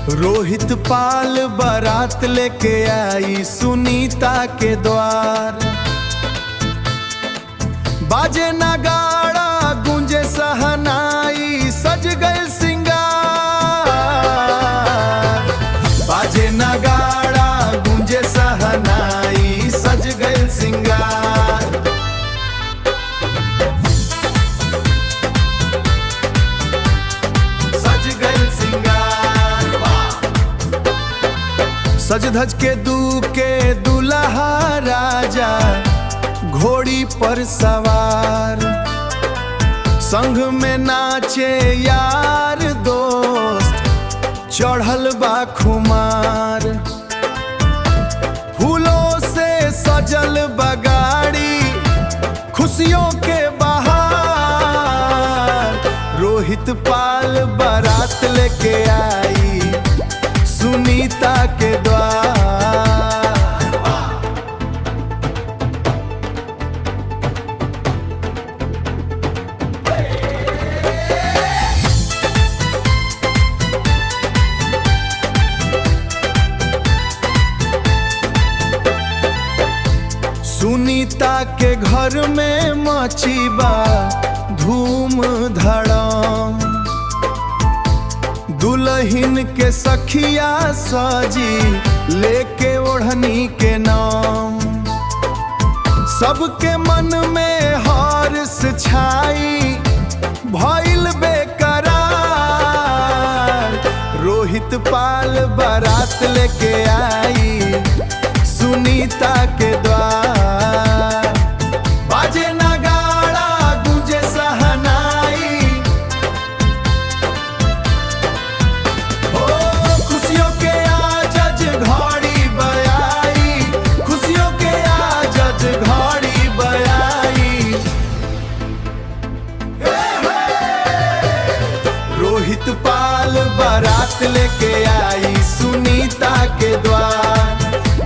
रोहित पाल बारात लेके आई सुनीता के द्वार। बाजे नगाड़ा गूंजे सहनाई सज गए सिंगार। बाजे नगाड़ा गूंजे सहनाई सज गए सिंगार। सज गए सिंगार। सज धज के दूल्हा राजा घोड़ी पर सवार। संग में नाचे यार दोस्त चढ़ल बा खुमार। फूलों से सजल बगाड़ी खुशियों के बहार। रोहित पाल बारात लेके आई सुनीता के द्वार। सुनीता के घर में मची बा धूम धड़म। दुल्हन के सखिया सजी लेके ओढ़नी के नाम। सबके मन में हर्ष छाई भइल बेकरार। रोहित पाल बारात लेके आई सुनीता के द्वार। बाजे नगाड़ा गूंजे सहनाई ओ खुशियों के आज घड़ी बयाई। खुशियों के आज घड़ी बयाई। रोहित पाल बारात लेके आई सुनीता के द्वार।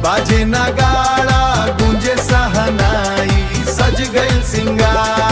बाजे नगाड़ा गूंजे सहनाई सज गए सिंगार।